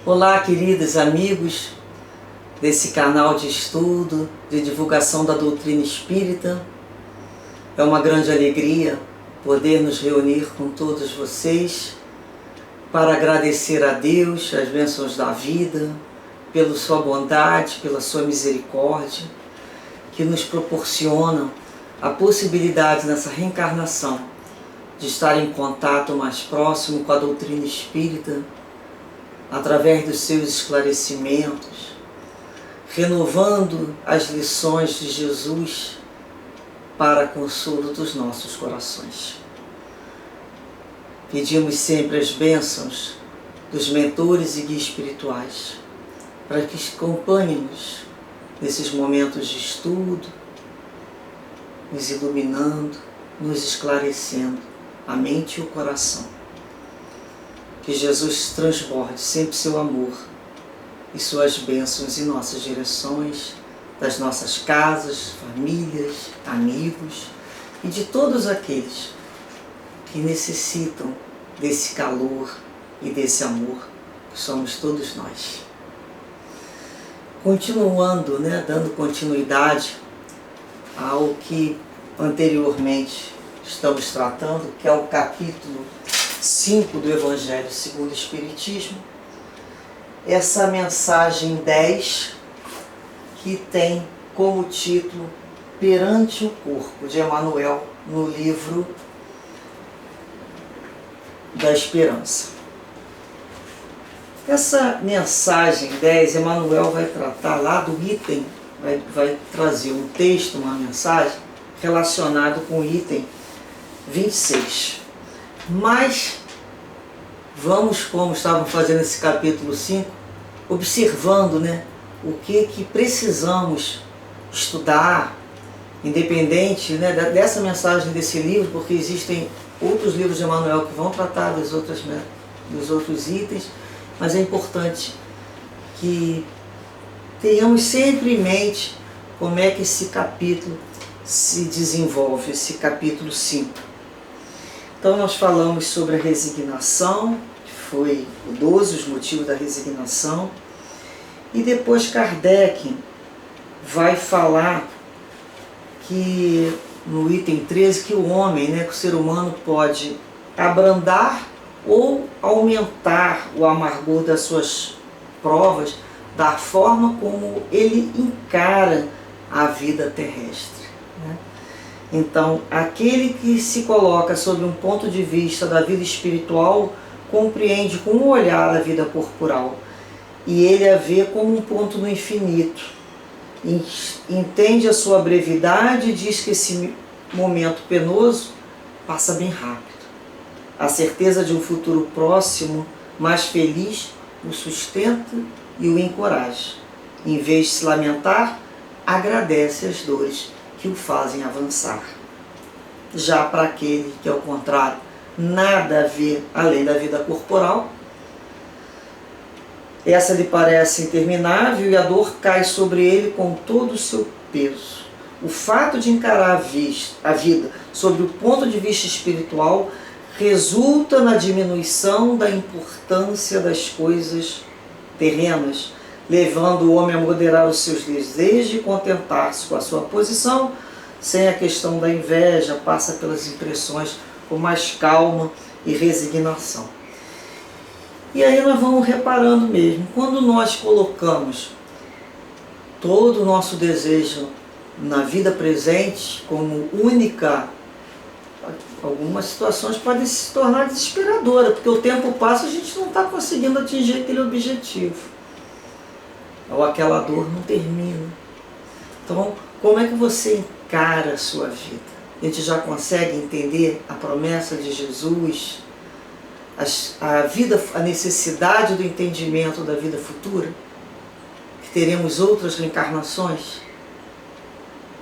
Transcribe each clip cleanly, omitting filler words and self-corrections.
Olá, queridos amigos desse canal de estudo, de divulgação da doutrina espírita. É uma grande alegria poder nos reunir com todos vocês para agradecer a Deus as bênçãos da vida, pela sua bondade, pela sua misericórdia, que nos proporciona a possibilidade nessa reencarnação de estar em contato mais próximo com a doutrina espírita, através dos seus esclarecimentos, renovando as lições de Jesus para consolo dos nossos corações. Pedimos sempre as bênçãos dos mentores e guias espirituais, para que acompanhem-nos nesses momentos de estudo, nos iluminando, nos esclarecendo a mente e o coração. Que Jesus transborde sempre seu amor e suas bênçãos em nossas direções, das nossas casas, famílias, amigos e de todos aqueles que necessitam desse calor e desse amor que somos todos nós. Continuando, dando continuidade ao que anteriormente estamos tratando, que é o capítulo 5 do Evangelho segundo o Espiritismo, essa mensagem 10, que tem como título Perante o Corpo, de Emmanuel, no livro da Esperança. Essa mensagem 10, Emmanuel vai tratar lá do item, vai trazer um texto, uma mensagem, relacionado com o item 26. Mas vamos, como estávamos fazendo esse capítulo 5, observando o que precisamos estudar, independente dessa mensagem desse livro, porque existem outros livros de Emmanuel que vão tratar dos outros itens, mas é importante que tenhamos sempre em mente como é que esse capítulo se desenvolve, esse capítulo 5. Então nós falamos sobre a resignação, que foi o 12, os motivos da resignação, e depois Kardec vai falar que no item 13 que o homem, que o ser humano pode abrandar ou aumentar o amargor das suas provas da forma como ele encara a vida terrestre. Então, aquele que se coloca sob um ponto de vista da vida espiritual compreende com um olhar a vida corporal e ele a vê como um ponto no infinito. Entende a sua brevidade e diz que esse momento penoso passa bem rápido. A certeza de um futuro próximo, mais feliz, o sustenta e o encoraja. Em vez de se lamentar, agradece as dores que o fazem avançar. Já para aquele que, ao contrário, nada a ver além da vida corporal, essa lhe parece interminável e a dor cai sobre ele com todo o seu peso. O fato de encarar a vida sob o ponto de vista espiritual resulta na diminuição da importância das coisas terrenas, levando o homem a moderar os seus desejos e contentar-se com a sua posição, sem a questão da inveja, passa pelas impressões com mais calma e resignação. E aí nós vamos reparando mesmo, quando nós colocamos todo o nosso desejo na vida presente como única, algumas situações podem se tornar desesperadoras, porque o tempo passa e a gente não está conseguindo atingir aquele objetivo. Ou aquela dor não termina. Então, como é que você encara a sua vida? A gente já consegue entender a promessa de Jesus, a necessidade do entendimento da vida futura, que teremos outras reencarnações?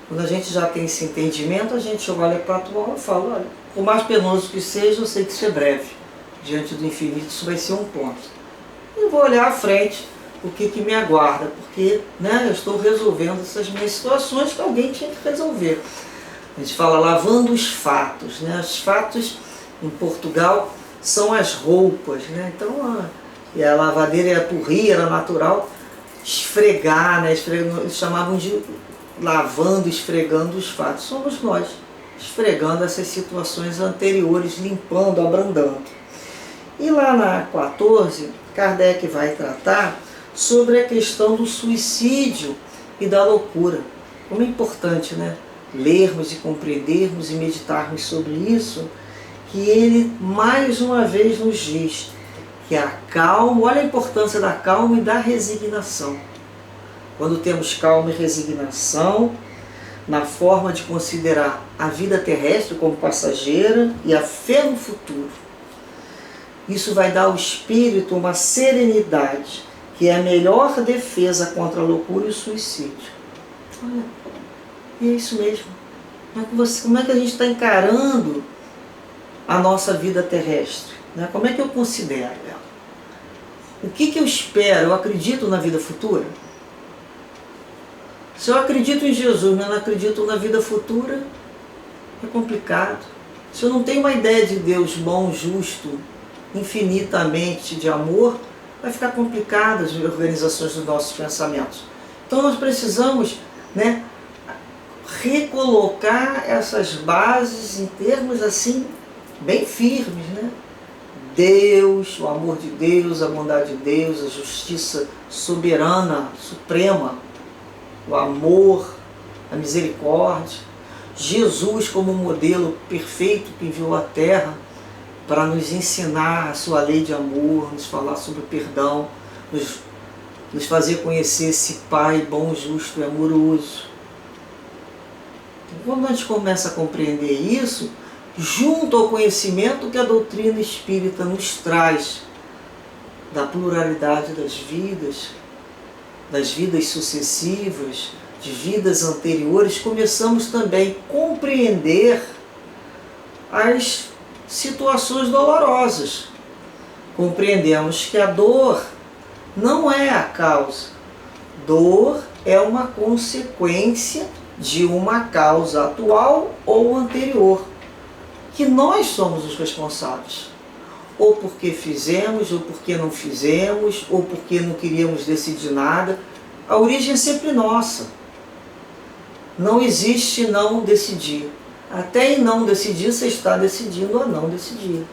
Quando a gente já tem esse entendimento, a gente olha para o atual e fala, olha, por mais penoso que seja, eu sei que isso é breve. Diante do infinito, isso vai ser um ponto. Eu vou olhar à frente o que me aguarda, porque eu estou resolvendo essas minhas situações que alguém tinha que resolver. A gente fala lavando os fatos. Os fatos em Portugal são as roupas. Então e a lavadeira era por rio, era natural, esfregar, né? Eles chamavam de lavando, esfregando os fatos. Somos nós, esfregando essas situações anteriores, limpando, abrandando. E lá na 14, Kardec vai tratar sobre a questão do suicídio e da loucura. Como é importante, né? Lermos e compreendermos e meditarmos sobre isso, que ele mais uma vez nos diz que a calma, olha a importância da calma e da resignação. Quando temos calma e resignação, na forma de considerar a vida terrestre como passageira e a fé no futuro, isso vai dar ao espírito uma serenidade, que é a melhor defesa contra a loucura e o suicídio. Olha, é isso mesmo. Como é que a gente está encarando a nossa vida terrestre? Né? Como é que eu considero ela? O que eu espero? Eu acredito na vida futura? Se eu acredito em Jesus, mas não acredito na vida futura, é complicado. Se eu não tenho uma ideia de Deus bom, justo, infinitamente de amor, vai ficar complicado as organizações dos nossos pensamentos. Então nós precisamos, né, recolocar essas bases em termos assim, bem firmes, né? Deus, o amor de Deus, a bondade de Deus, a justiça soberana, suprema, o amor, a misericórdia, Jesus como modelo perfeito que enviou à Terra para nos ensinar a sua lei de amor, nos falar sobre o perdão, nos fazer conhecer esse Pai bom, justo e amoroso. Quando a gente começa a compreender isso, junto ao conhecimento que a doutrina espírita nos traz, da pluralidade das vidas sucessivas, de vidas anteriores, começamos também a compreender as situações dolorosas. Compreendemos que a dor não é a causa. Dor é uma consequência de uma causa atual ou anterior, que nós somos os responsáveis. Ou porque fizemos, ou porque não fizemos, ou porque não queríamos decidir nada. A origem é sempre nossa. Não existe não decidir. Até em não decidir, você está decidindo a não decidir.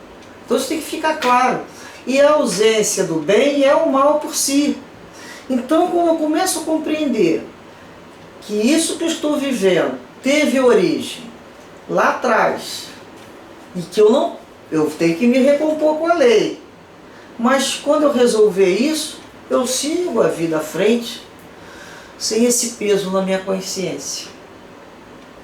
Então isso tem que ficar claro. E a ausência do bem é o mal por si. Então, quando eu começo a compreender que isso que eu estou vivendo teve origem lá atrás, e que eu tenho que me recompor com a lei. Mas quando eu resolver isso, eu sigo a vida à frente, sem esse peso na minha consciência,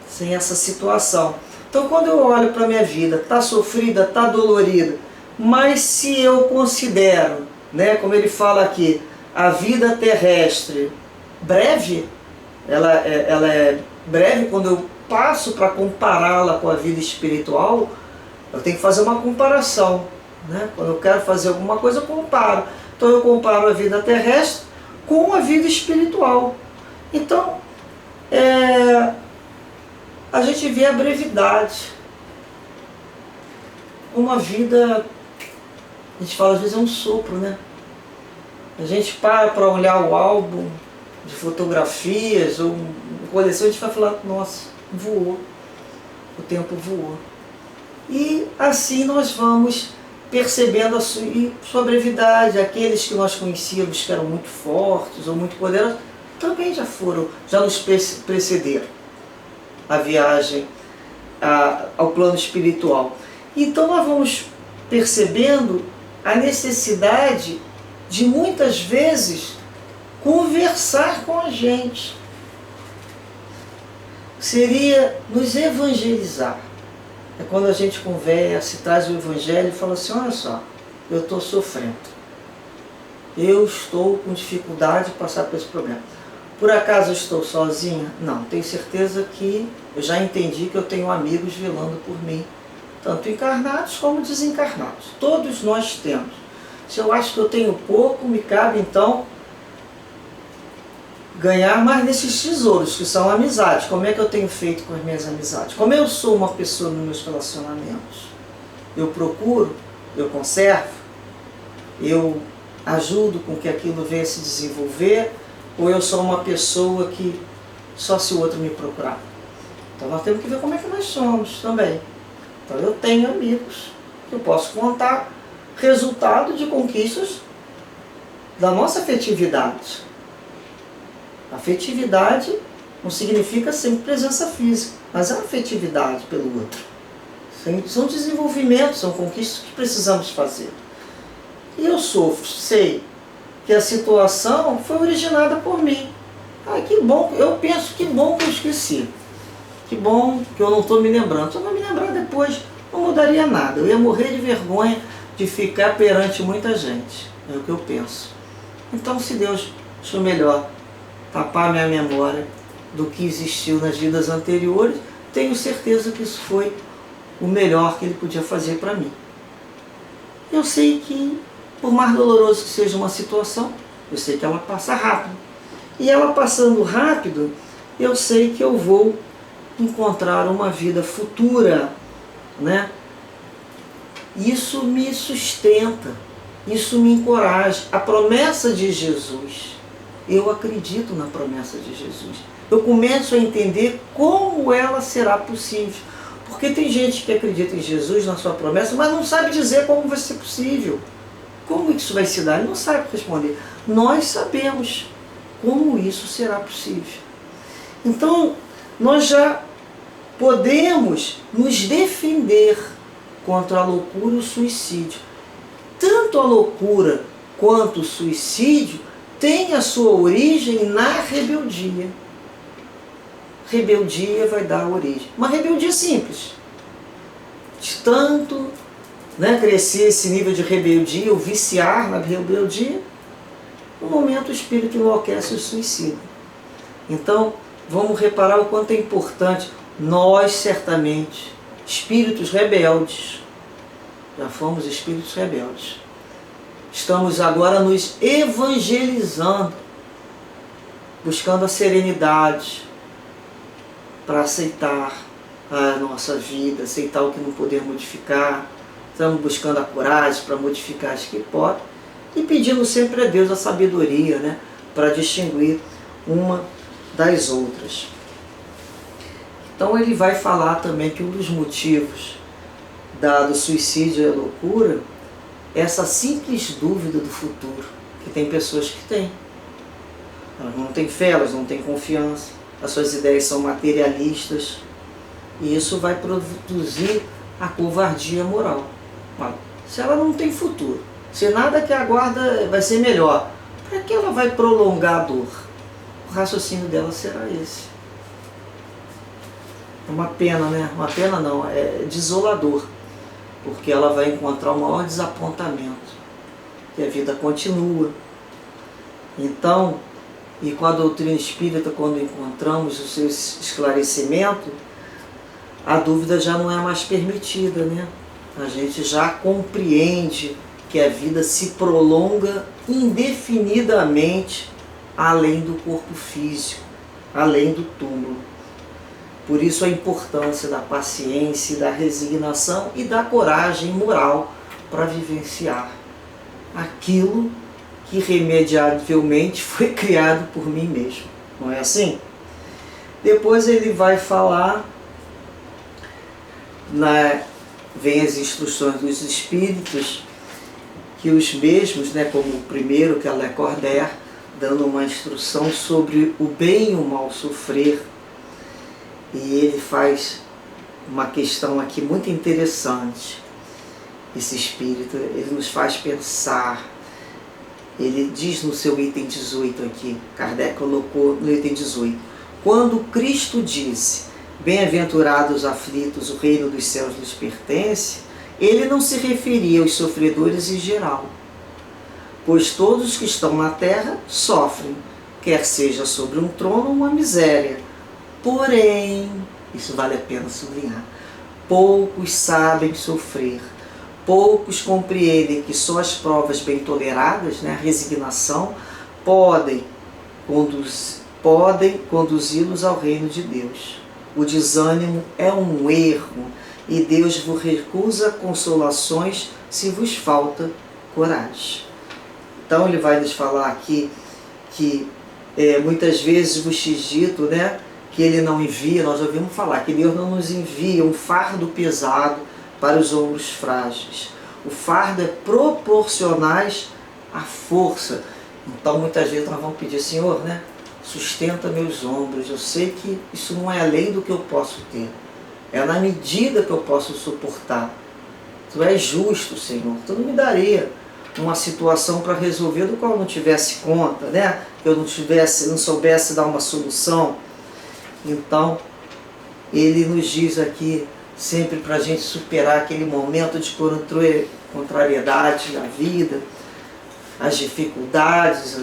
sem essa situação. Então quando eu olho para a minha vida, está sofrida, está dolorida, mas se eu considero, né, como ele fala aqui, a vida terrestre breve, ela é breve quando eu passo para compará-la com a vida espiritual, eu tenho que fazer uma comparação, né? Quando eu quero fazer alguma coisa, eu comparo. Então eu comparo a vida terrestre com a vida espiritual. Então, a gente vê a brevidade. Uma vida, a gente fala às vezes é um sopro, né? A gente para olhar o álbum de fotografias ou coleção, a gente vai falar, nossa, voou, o tempo voou. E assim nós vamos percebendo a sua brevidade. Aqueles que nós conhecíamos que eram muito fortes ou muito poderosos, também já nos precederam a viagem ao plano espiritual. Então nós vamos percebendo a necessidade de muitas vezes conversar com a gente. Seria nos evangelizar. É quando a gente conversa e traz o Evangelho e fala assim, olha só, eu estou sofrendo. Eu estou com dificuldade de passar por esse problema. Por acaso eu estou sozinha? Não, tenho certeza que eu já entendi que eu tenho amigos velando por mim, tanto encarnados como desencarnados. Todos nós temos. Se eu acho que eu tenho pouco, me cabe então ganhar mais desses tesouros, que são amizades. Como é que eu tenho feito com as minhas amizades? Como eu sou uma pessoa nos meus relacionamentos? Eu procuro, eu conservo, eu ajudo com que aquilo venha se desenvolver, ou eu sou uma pessoa que só se o outro me procurar. Então nós temos que ver como é que nós somos também. Então eu tenho amigos que eu posso contar resultado de conquistas da nossa afetividade. Afetividade não significa sempre presença física, mas é afetividade pelo outro. São desenvolvimentos, são conquistas que precisamos fazer. E eu sofro, sei que a situação foi originada por mim. Que bom, eu penso que bom que eu esqueci. Que bom que eu não estou me lembrando. Se eu não me lembrar depois, não mudaria nada. Eu ia morrer de vergonha de ficar perante muita gente. É o que eu penso. Então, se Deus achou melhor tapar minha memória do que existiu nas vidas anteriores, tenho certeza que isso foi o melhor que Ele podia fazer para mim. Eu sei que, por mais doloroso que seja uma situação, eu sei que ela passa rápido. E ela passando rápido, eu sei que eu vou encontrar uma vida futura, né? Isso me sustenta, isso me encoraja. A promessa de Jesus, eu acredito na promessa de Jesus. Eu começo a entender como ela será possível. Porque tem gente que acredita em Jesus, na sua promessa, mas não sabe dizer como vai ser possível. Como isso vai se dar? Ele não sabe responder. Nós sabemos como isso será possível. Então, nós já podemos nos defender contra a loucura e o suicídio. Tanto a loucura quanto o suicídio têm a sua origem na rebeldia. Rebeldia vai dar origem. Uma rebeldia simples. De tanto crescer esse nível de rebeldia, ou viciar na rebeldia, no momento o espírito enlouquece e suicida. Então, vamos reparar o quanto é importante. Nós, certamente, espíritos rebeldes, já fomos espíritos rebeldes, estamos agora nos evangelizando, buscando a serenidade para aceitar a nossa vida, aceitar o que não podemos modificar. Estamos buscando a coragem para modificar as que podem e pedindo sempre a Deus a sabedoria, para distinguir uma das outras. Então ele vai falar também que um dos motivos do suicídio e a loucura é essa simples dúvida do futuro, que tem pessoas que têm. Elas não têm fé, elas não têm confiança, as suas ideias são materialistas, e isso vai produzir a covardia moral. Se ela não tem futuro, se nada que aguarda vai ser melhor, para que ela vai prolongar a dor? O raciocínio dela será esse. É uma pena, Uma pena não, é desolador, porque ela vai encontrar o maior desapontamento, que a vida continua. Então, e com a doutrina espírita, quando encontramos o seu esclarecimento, a dúvida já não é mais permitida, A gente já compreende que a vida se prolonga indefinidamente além do corpo físico, além do túmulo. Por isso a importância da paciência, da resignação e da coragem moral para vivenciar aquilo que irremediavelmente foi criado por mim mesmo. Não é assim? Depois ele vai falar, vem as instruções dos espíritos, que os mesmos, como o primeiro, que é Le Cordaire, dando uma instrução sobre o bem e o mal sofrer. E ele faz uma questão aqui muito interessante. Esse espírito, ele nos faz pensar. Ele diz no seu item 18 aqui, Kardec colocou no item 18, quando Cristo disse, bem-aventurados os aflitos, o reino dos céus lhes pertence, ele não se referia aos sofredores em geral, pois todos que estão na terra sofrem, quer seja sobre um trono ou uma miséria. Porém, isso vale a pena sublinhar, poucos sabem sofrer, poucos compreendem que só as provas bem toleradas, a resignação, podem conduzi-los ao reino de Deus. O desânimo é um erro e Deus vos recusa consolações se vos falta coragem. Então ele vai nos falar aqui que muitas vezes vos dito, né, que ele não envia, nós ouvimos falar que Deus não nos envia um fardo pesado para os ombros frágeis. O fardo é proporcionais à força. Então muitas vezes nós vamos pedir, Senhor, né, sustenta meus ombros. Eu sei que isso não é além do que eu posso ter. É na medida que eu posso suportar. Tu és justo, Senhor. Tu não me daria uma situação para resolver do qual eu não tivesse conta, né? Que eu não soubesse dar uma solução. Então, ele nos diz aqui, sempre para a gente superar aquele momento de contrariedade na vida, as dificuldades,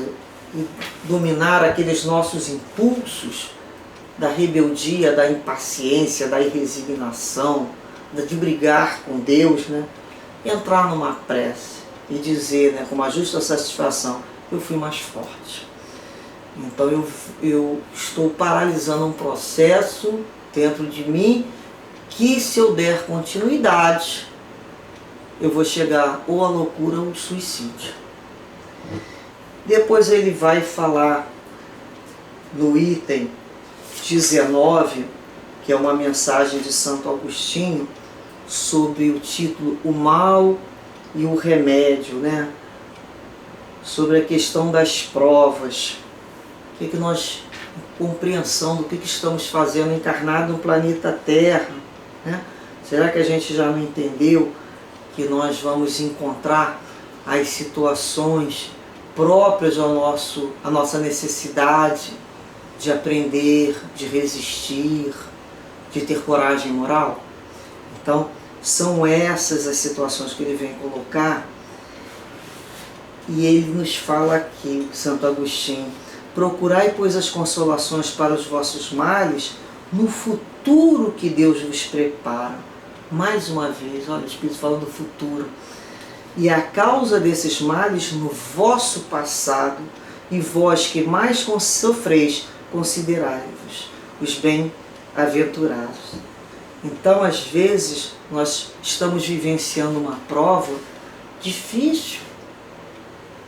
e dominar aqueles nossos impulsos da rebeldia, da impaciência, da irresignação, de brigar com Deus, né? Entrar numa prece e dizer, né, com uma justa satisfação, eu fui mais forte. Então eu estou paralisando um processo dentro de mim que, se eu der continuidade, eu vou chegar ou à loucura ou ao suicídio. Depois ele vai falar no item 19, que é uma mensagem de Santo Agostinho, sobre o título O Mal e o Remédio, né? Sobre a questão das provas. O que nós, compreensão do que estamos fazendo encarnado no planeta Terra, né? Será que a gente já não entendeu que nós vamos encontrar as situações próprias à nossa necessidade de aprender, de resistir, de ter coragem moral? Então, são essas as situações que ele vem colocar, e ele nos fala aqui, Santo Agostinho: procurai, pois, as consolações para os vossos males no futuro que Deus vos prepara. Mais uma vez, olha o Espírito falando do futuro. E a causa desses males no vosso passado, e vós que mais sofreis, considerai-vos os bem-aventurados. Então, às vezes, nós estamos vivenciando uma prova difícil.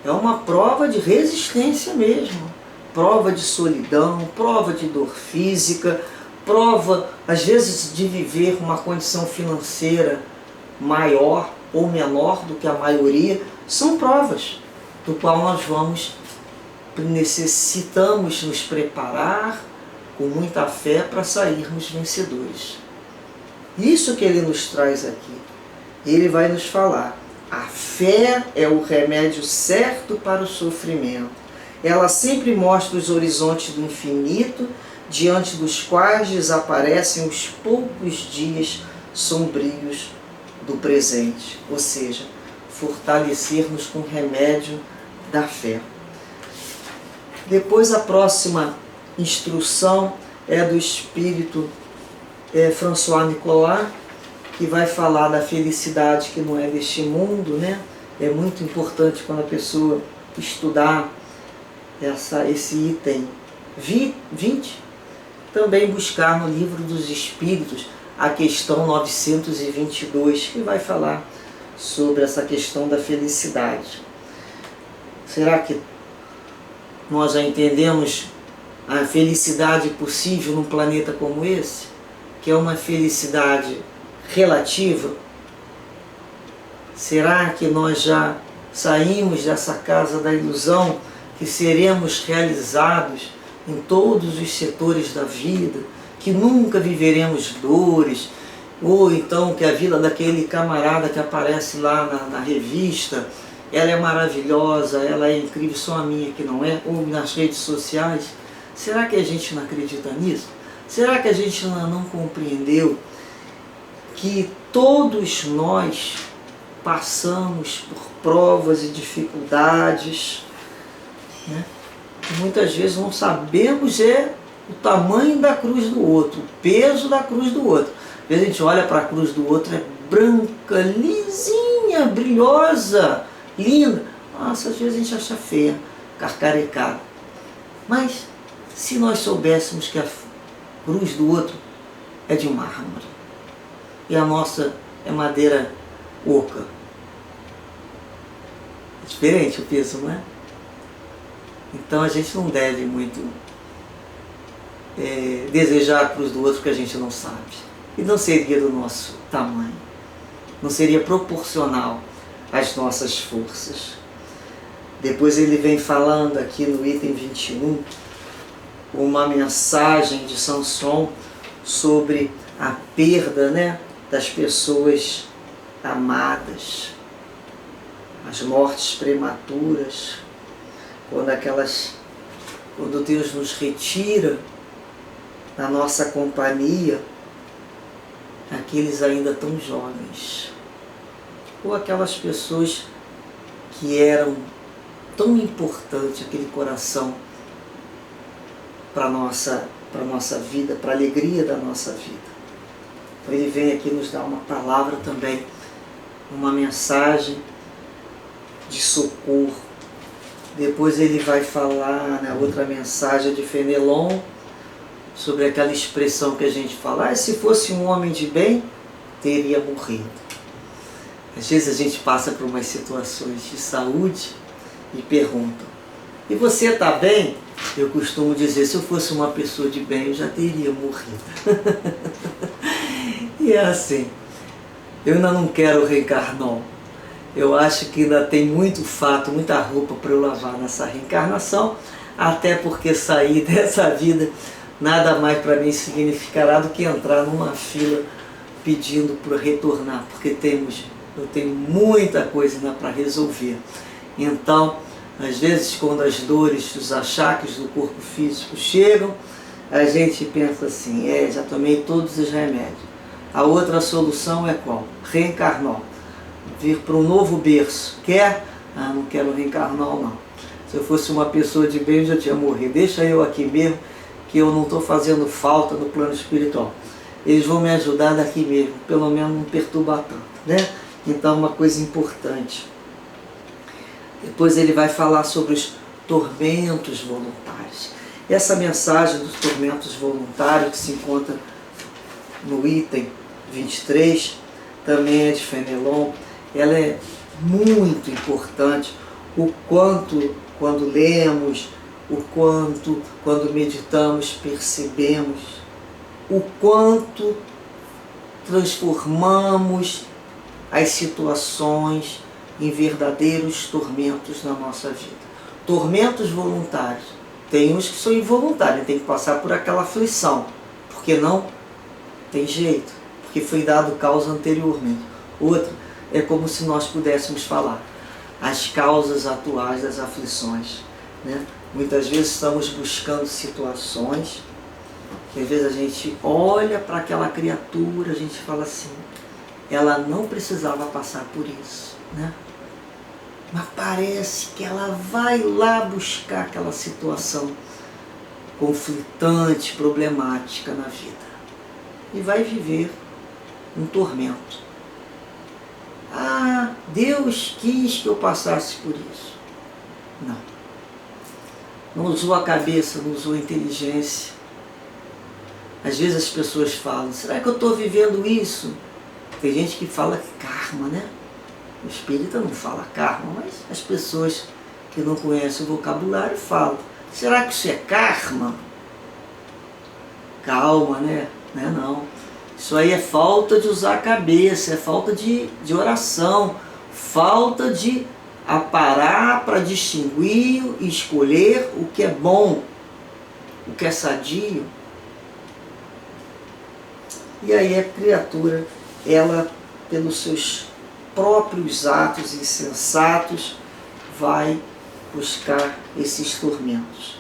É uma prova de resistência mesmo. Prova de solidão, prova de dor física, prova, às vezes, de viver uma condição financeira maior ou menor do que a maioria. São provas do qual nós necessitamos nos preparar com muita fé para sairmos vencedores. Isso que ele nos traz aqui. Ele vai nos falar: a fé é o remédio certo para o sofrimento. Ela sempre mostra os horizontes do infinito, diante dos quais desaparecem os poucos dias sombrios do presente. Ou seja, fortalecer-nos com o remédio da fé. Depois, a próxima instrução é do Espírito François Nicolas, que vai falar da felicidade que não é deste mundo, né? É muito importante, quando a pessoa estudar esse item 20, também buscar no Livro dos Espíritos a questão 922, que vai falar sobre essa questão da felicidade. Será que nós já entendemos a felicidade possível num planeta como esse? Que é uma felicidade relativa? Será que nós já saímos dessa casa da ilusão que seremos realizados em todos os setores da vida, que nunca viveremos dores, ou então que a vida daquele camarada que aparece lá na revista, ela é maravilhosa, ela é incrível, só a minha que não é, ou nas redes sociais? Será que a gente não acredita nisso? Será que a gente não compreendeu que todos nós passamos por provas e dificuldades, né? E muitas vezes não sabemos o tamanho da cruz do outro, o peso da cruz do outro. Às vezes a gente olha para a cruz do outro, é branca, lisinha, brilhosa, linda. Nossa, às vezes a gente acha feia, carcarecada. Mas se nós soubéssemos que a cruz do outro é de mármore e a nossa é madeira oca, É diferente o peso, não é? Então a gente não deve muito desejar para os do outro que a gente não sabe. E não seria do nosso tamanho. Não seria proporcional às nossas forças. Depois ele vem falando aqui no item 21, uma mensagem de Samson sobre a perda, né, das pessoas amadas, as mortes prematuras, quando Deus nos retira da nossa companhia, aqueles ainda tão jovens, ou aquelas pessoas que eram tão importantes, aquele coração para a nossa vida, para a alegria da nossa vida. Então ele vem aqui nos dar uma palavra também, uma mensagem de socorro. Depois ele vai falar na outra mensagem de Fenelon, sobre aquela expressão que a gente fala, se fosse um homem de bem, teria morrido. Às vezes a gente passa por umas situações de saúde e pergunta, e você está bem? Eu costumo dizer, se eu fosse uma pessoa de bem, eu já teria morrido. E é assim, eu ainda não quero reencarnar. Eu acho que ainda tem muito fato, muita roupa para eu lavar nessa reencarnação, até porque sair dessa vida nada mais para mim significará do que entrar numa fila pedindo para retornar, porque eu tenho muita coisa ainda para resolver. Então, às vezes, quando as dores, os achaques do corpo físico chegam, a gente pensa assim, já tomei todos os remédios. A outra solução é qual? Reencarnar. Vir para um novo berço. Quer? Não quero reencarnar não. Se eu fosse uma pessoa de bem, eu já tinha morrido. Deixa eu aqui mesmo, que eu não estou fazendo falta no plano espiritual. Eles vão me ajudar daqui mesmo, pelo menos não perturbar tanto, né? Então, uma coisa importante. Depois ele vai falar sobre os tormentos voluntários. Essa mensagem dos tormentos voluntários, que se encontra no item 23, também é de Fenelon, ela é muito importante, o quanto, quando lemos, o quanto, quando meditamos, percebemos, o quanto transformamos as situações em verdadeiros tormentos na nossa vida. Tormentos voluntários. Tem uns que são involuntários, tem que passar por aquela aflição, porque não tem jeito, porque foi dado causa anteriormente. Outra, é como se nós pudéssemos falar as causas atuais das aflições, né? Muitas vezes estamos buscando situações que às vezes a gente olha para aquela criatura, a gente fala assim, ela não precisava passar por isso, né? Mas parece que ela vai lá buscar aquela situação conflitante, problemática na vida. E vai viver um tormento. Deus quis que eu passasse por isso. Não. Não usou a cabeça, não usou a inteligência. Às vezes as pessoas falam, será que eu estou vivendo isso? Tem gente que fala que karma, né? O espírita não fala karma, mas as pessoas que não conhecem o vocabulário falam. Será que isso é karma? Calma, né? Não é não. Isso aí é falta de usar a cabeça, é falta de oração, falta de parar para distinguir e escolher o que é bom, o que é sadio. E aí a criatura, ela, pelos seus próprios atos insensatos, vai buscar esses tormentos.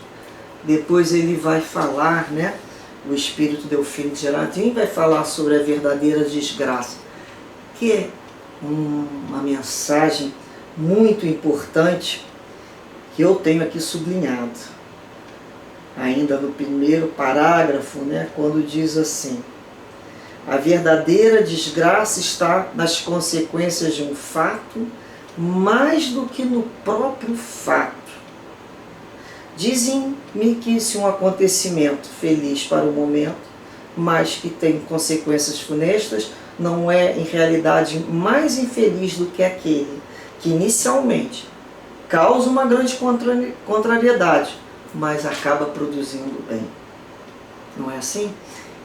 Depois ele vai falar, né? O espírito Delfino de Gerardin vai falar sobre a verdadeira desgraça, que é uma mensagem muito importante que eu tenho aqui sublinhado. Ainda no primeiro parágrafo, né? Quando diz assim, a verdadeira desgraça está nas consequências de um fato mais do que no próprio fato. Dizem-me que se um acontecimento feliz para o momento, mas que tem consequências funestas, não é em realidade mais infeliz do que aquele que inicialmente, causa uma grande contrariedade, mas acaba produzindo bem. Não é assim?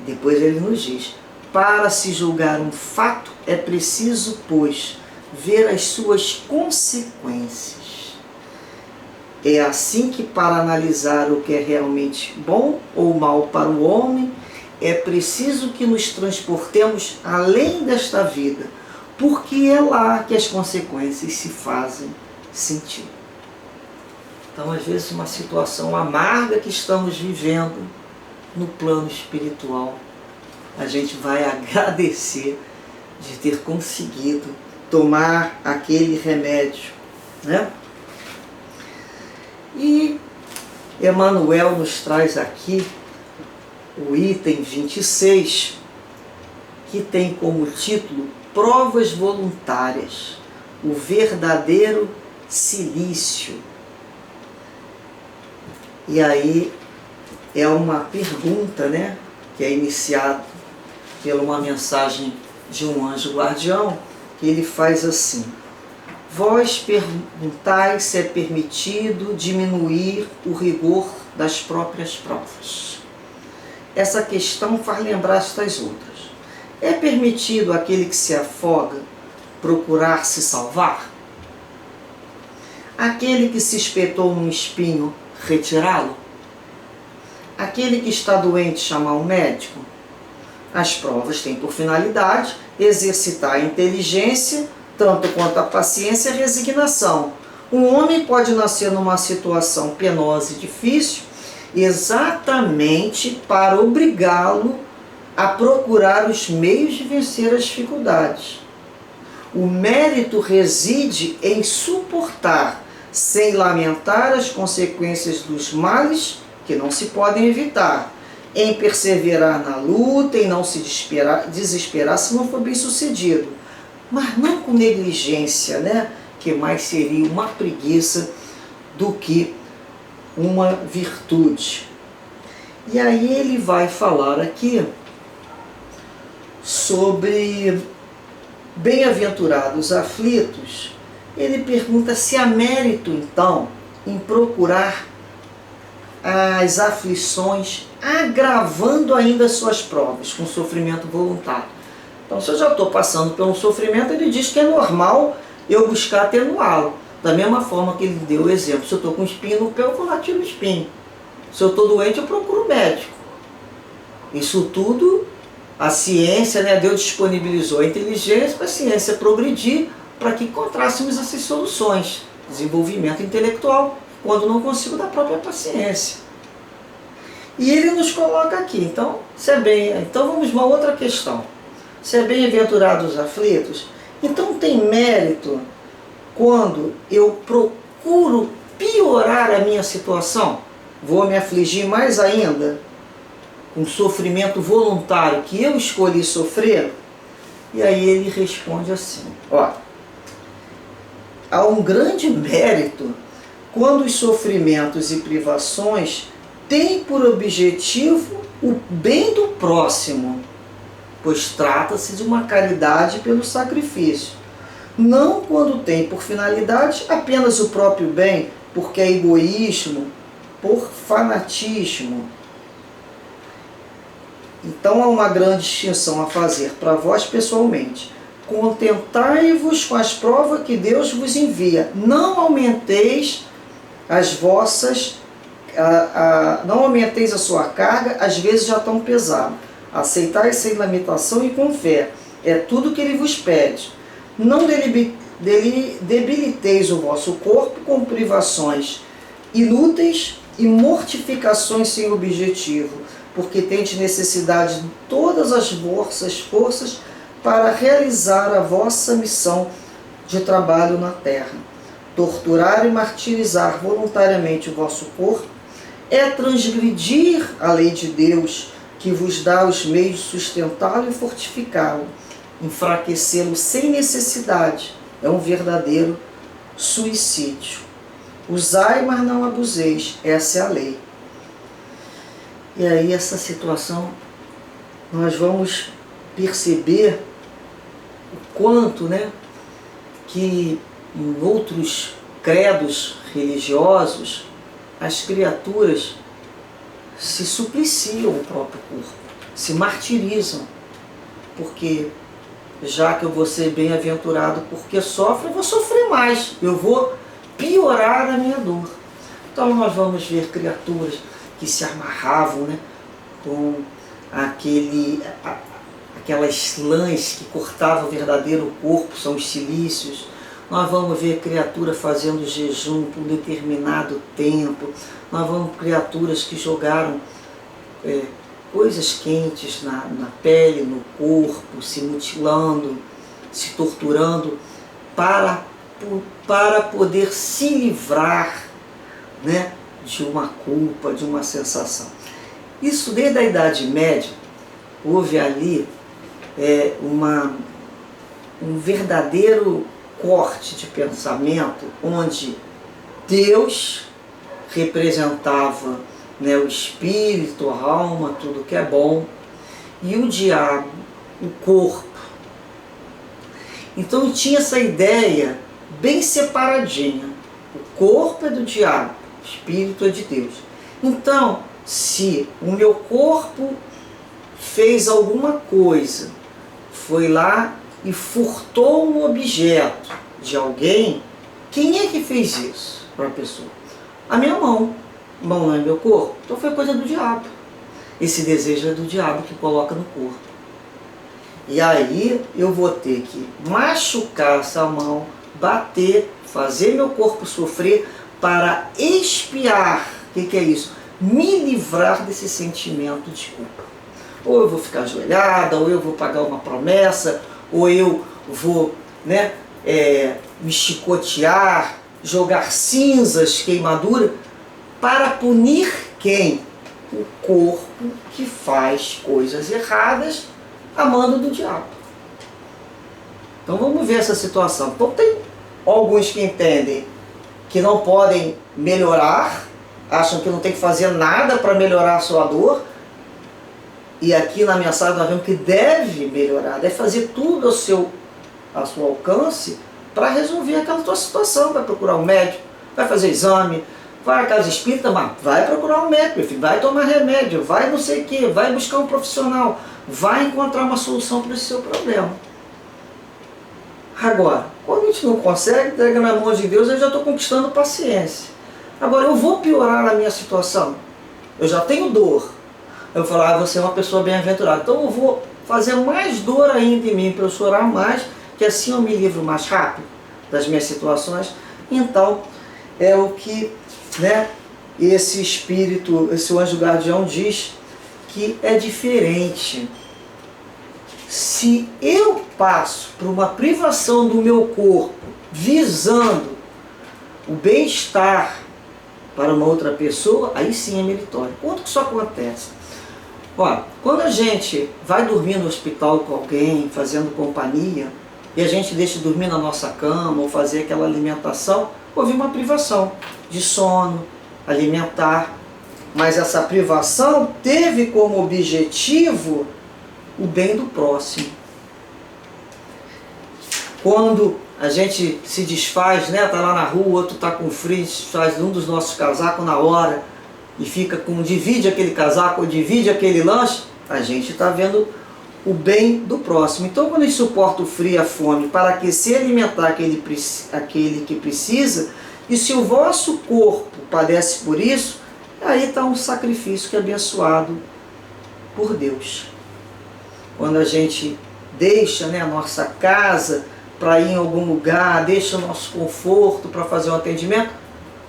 Depois ele nos diz: para se julgar um fato é preciso, pois, ver as suas consequências. É assim que, para analisar o que é realmente bom ou mal para o homem, é preciso que nos transportemos além desta vida, porque é lá que as consequências se fazem sentir. Então, às vezes, uma situação amarga que estamos vivendo no plano espiritual, a gente vai agradecer de ter conseguido tomar aquele remédio, né? E Emmanuel nos traz aqui o item 26, que tem como título Provas Voluntárias, o verdadeiro silício. E aí é uma pergunta, né, que é iniciada pela uma mensagem de um anjo guardião, que ele faz assim: vós perguntais se é permitido diminuir o rigor das próprias provas. Essa questão faz lembrar estas outras. É permitido àquele que se afoga procurar se salvar? Aquele que se espetou num espinho, retirá-lo? Aquele que está doente, chamar um médico? As provas têm por finalidade exercitar a inteligência, tanto quanto a paciência e a resignação. Um homem pode nascer numa situação penosa e difícil exatamente para obrigá-lo a procurar os meios de vencer as dificuldades. O mérito reside em suportar, sem lamentar, as consequências dos males que não se podem evitar, em perseverar na luta, em não se desesperar se não for bem sucedido, mas não com negligência, né? Que mais seria uma preguiça do que uma virtude. E aí ele vai falar aqui sobre bem-aventurados aflitos. Ele pergunta se há mérito, então, em procurar as aflições, agravando ainda suas provas, com sofrimento voluntário. Então, se eu já estou passando por um sofrimento, ele diz que é normal eu buscar atenuá-lo. Da mesma forma que ele deu o exemplo: se eu estou com espinho no pé, eu vou lá tirar o espinho. Se eu estou doente, eu procuro o médico. Isso tudo, a ciência, né, Deus disponibilizou a inteligência para a ciência progredir, para que encontrássemos essas soluções. Desenvolvimento intelectual, quando não consigo, da própria paciência. E ele nos coloca aqui, então vamos a uma outra questão. Se é bem-aventurado os aflitos, então tem mérito quando eu procuro piorar a minha situação? Vou me afligir mais ainda? Um sofrimento voluntário que eu escolhi sofrer? E aí ele responde assim: ó, há um grande mérito quando os sofrimentos e privações têm por objetivo o bem do próximo, pois trata-se de uma caridade pelo sacrifício. Não quando tem por finalidade apenas o próprio bem, porque é egoísmo, por fanatismo. Então há uma grande distinção a fazer para vós pessoalmente. Contentai-vos com as provas que Deus vos envia. Não aumenteis as vossas, não aumenteis a sua carga, às vezes já tão pesada. Aceitai sem lamentação e com fé. É tudo que ele vos pede. Não debiliteis o vosso corpo com privações inúteis e mortificações sem objetivo, porque tendes necessidade de todas as vossas forças para realizar a vossa missão de trabalho na terra. Torturar e martirizar voluntariamente o vosso corpo é transgredir a lei de Deus, que vos dá os meios de sustentá-lo e fortificá-lo. Enfraquecê-lo sem necessidade é um verdadeiro suicídio. Usai, mas não abuseis, essa é a lei. E aí essa situação, nós vamos perceber o quanto, né, que em outros credos religiosos, as criaturas se supliciam o próprio corpo, se martirizam, porque já que eu vou ser bem-aventurado porque sofre, eu vou sofrer mais, eu vou piorar a minha dor. Então nós vamos ver criaturas que se amarravam, né, com aquelas lãs que cortavam o verdadeiro corpo, são os cilícios. Nós vamos ver criatura fazendo jejum por um determinado tempo. Nós vamos ver criaturas que jogaram coisas quentes na pele, no corpo, se mutilando, se torturando, para poder se livrar, né, de uma culpa, de uma sensação. Isso desde a Idade Média, houve ali um verdadeiro corte de pensamento, onde Deus representava, né, o espírito, a alma, tudo que é bom, e o diabo, o corpo. Então tinha essa ideia bem separadinha. O corpo é do diabo, o espírito é de Deus. Então, se o meu corpo fez alguma coisa, foi lá e furtou um objeto de alguém, quem é que fez isso para a pessoa? A minha mão. Mão não é meu corpo? Então foi coisa do diabo. Esse desejo é do diabo que coloca no corpo. E aí eu vou ter que machucar essa mão, bater, fazer meu corpo sofrer para expiar. O que é isso? Me livrar desse sentimento de culpa. Ou eu vou ficar ajoelhada, ou eu vou pagar uma promessa, ou eu vou, né, me chicotear, jogar cinzas, queimadura, para punir quem? O corpo que faz coisas erradas a mando do diabo. Então vamos ver essa situação. Então tem alguns que entendem que não podem melhorar, acham que não tem que fazer nada para melhorar a sua dor. E aqui na mensagem nós vemos que deve melhorar, deve fazer tudo ao seu alcance para resolver aquela tua situação. Vai procurar um médico, vai fazer exame, vai à casa espírita, mas vai procurar um médico, meu filho, vai tomar remédio, vai não sei o que, vai buscar um profissional, vai encontrar uma solução para esse seu problema. Agora, quando a gente não consegue, entrega na mão de Deus, eu já estou conquistando paciência. Agora, eu vou piorar a minha situação, eu já tenho dor. Eu vou falar, você é uma pessoa bem-aventurada, então eu vou fazer mais dor ainda em mim, para eu chorar mais, que assim eu me livro mais rápido das minhas situações. Então, é o que, né, esse espírito, esse anjo guardião diz, que é diferente. Se eu passo por uma privação do meu corpo, visando o bem-estar para uma outra pessoa, aí sim é meritório. Quando que isso acontece? Olha, quando a gente vai dormir no hospital com alguém, fazendo companhia, e a gente deixa dormir na nossa cama, ou fazer aquela alimentação, houve uma privação de sono, alimentar. Mas essa privação teve como objetivo o bem do próximo. Quando a gente se desfaz, né, tá lá na rua, o outro tá com frio, faz um dos nossos casacos na hora, e fica com, divide aquele casaco, ou divide aquele lanche, a gente está vendo o bem do próximo. Então, quando a gente suporta o frio e a fome para aquecer e alimentar aquele que precisa, e se o vosso corpo padece por isso, aí está um sacrifício que é abençoado por Deus. Quando a gente deixa, né, a nossa casa para ir em algum lugar, deixa o nosso conforto para fazer um atendimento,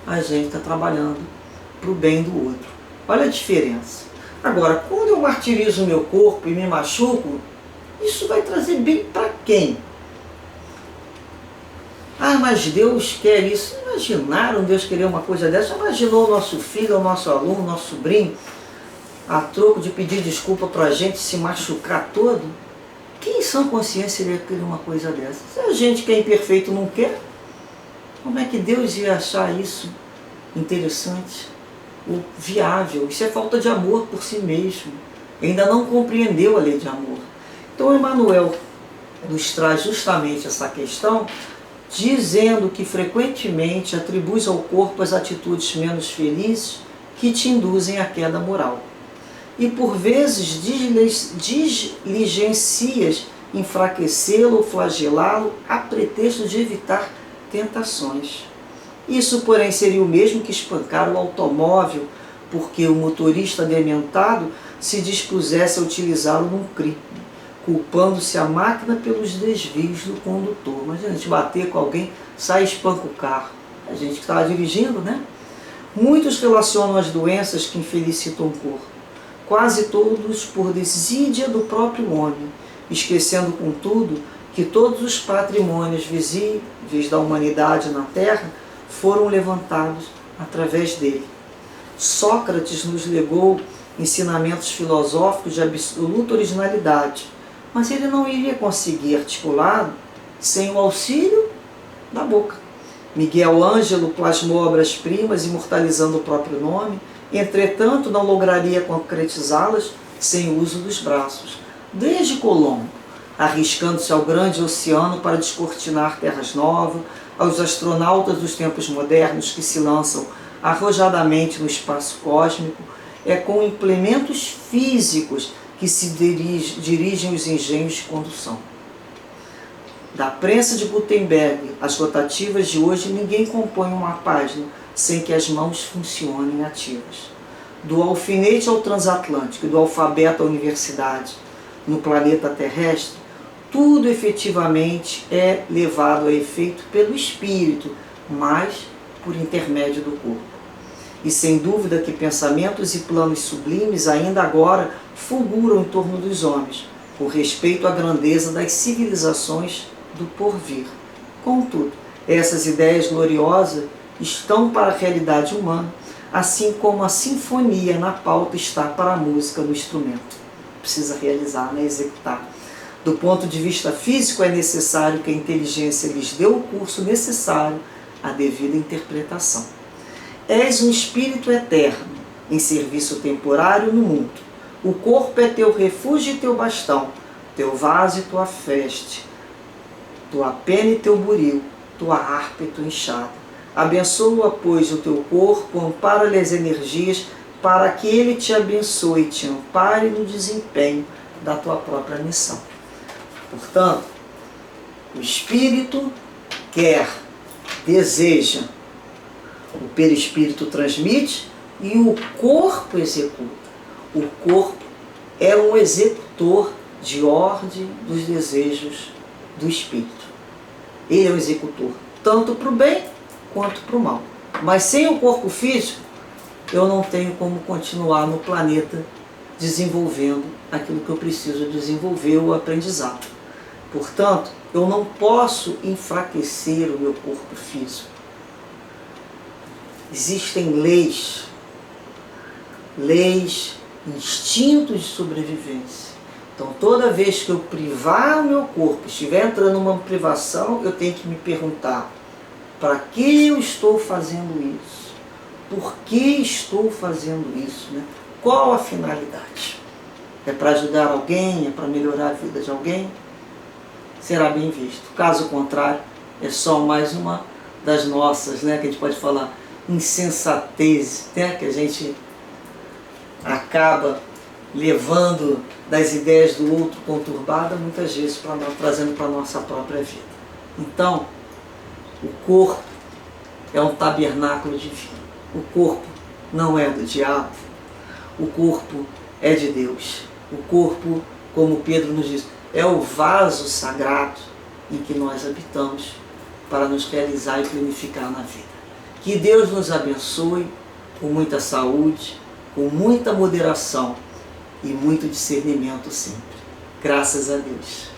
a gente está trabalhando para o bem do outro. Olha a diferença. Agora, quando eu martirizo o meu corpo e me machuco, isso vai trazer bem para quem? Ah, mas Deus quer isso. Imaginaram Deus querer uma coisa dessa? Imaginou o nosso filho, o nosso aluno, o nosso sobrinho, a troco de pedir desculpa para a gente se machucar todo? Quem em sã consciência iria querer uma coisa dessa? Se a gente que é imperfeito não quer, como é que Deus ia achar isso interessante? O viável? Isso é falta de amor por si mesmo. Ainda não compreendeu a lei de amor. Então Emmanuel nos traz justamente essa questão dizendo que frequentemente atribuis ao corpo as atitudes menos felizes que te induzem à queda moral. E por vezes diligencias enfraquecê-lo ou flagelá-lo a pretexto de evitar tentações. Isso, porém, seria o mesmo que espancar o automóvel, porque o motorista dementado se dispusesse a utilizá-lo num crime, culpando-se a máquina pelos desvios do condutor. Imagina a gente bater com alguém, sai e espanca o carro. A gente que estava dirigindo, né? Muitos relacionam as doenças que infelicitam o corpo, quase todos por desídia do próprio homem, esquecendo, contudo, que todos os patrimônios visíveis da humanidade na Terra foram levantados através dele. Sócrates nos legou ensinamentos filosóficos de absoluta originalidade, mas ele não iria conseguir articulá-lo sem o auxílio da boca. Miguel Ângelo plasmou obras-primas imortalizando o próprio nome, entretanto não lograria concretizá-las sem o uso dos braços. Desde Colombo, arriscando-se ao grande oceano para descortinar terras novas, aos astronautas dos tempos modernos que se lançam arrojadamente no espaço cósmico, é com implementos físicos que se dirigem os engenhos de condução. Da prensa de Gutenberg às rotativas de hoje, ninguém compõe uma página sem que as mãos funcionem ativas. Do alfinete ao transatlântico e do alfabeto à universidade, no planeta terrestre, tudo efetivamente é levado a efeito pelo espírito, mas por intermédio do corpo. E sem dúvida que pensamentos e planos sublimes ainda agora fulguram em torno dos homens, com respeito à grandeza das civilizações do porvir. Contudo, essas ideias gloriosas estão para a realidade humana, assim como a sinfonia na pauta está para a música no instrumento. Precisa realizar, né? Executar. Do ponto de vista físico, é necessário que a inteligência lhes dê o curso necessário à devida interpretação. És um espírito eterno, em serviço temporário no mundo. O corpo é teu refúgio e teu bastão, teu vaso e tua feste, tua pena e teu buril, tua harpa e tua enxada. Abençoa, pois, o teu corpo, ampara-lhe as energias, para que ele te abençoe e te ampare no desempenho da tua própria missão. Portanto, o espírito quer, deseja, o perispírito transmite e o corpo executa. O corpo é um executor de ordem dos desejos do espírito. Ele é o executor, tanto para o bem quanto para o mal. Mas sem o corpo físico, eu não tenho como continuar no planeta desenvolvendo aquilo que eu preciso desenvolver, o aprendizado. Portanto, eu não posso enfraquecer o meu corpo físico. Existem leis, instintos de sobrevivência. Então, toda vez que eu privar o meu corpo, estiver entrando numa privação, eu tenho que me perguntar: para que eu estou fazendo isso? Por que estou fazendo isso? Né? Qual a finalidade? É para ajudar alguém? É para melhorar a vida de alguém? Será bem visto. Caso contrário, é só mais uma das nossas, né, que a gente pode falar, insensatez, né, que a gente acaba levando das ideias do outro conturbada, muitas vezes trazendo para a nossa própria vida. Então, o corpo é um tabernáculo divino. O corpo não é do diabo. O corpo é de Deus. O corpo, como Pedro nos diz, é o vaso sagrado em que nós habitamos para nos realizar e planificar na vida. Que Deus nos abençoe com muita saúde, com muita moderação e muito discernimento sempre. Graças a Deus.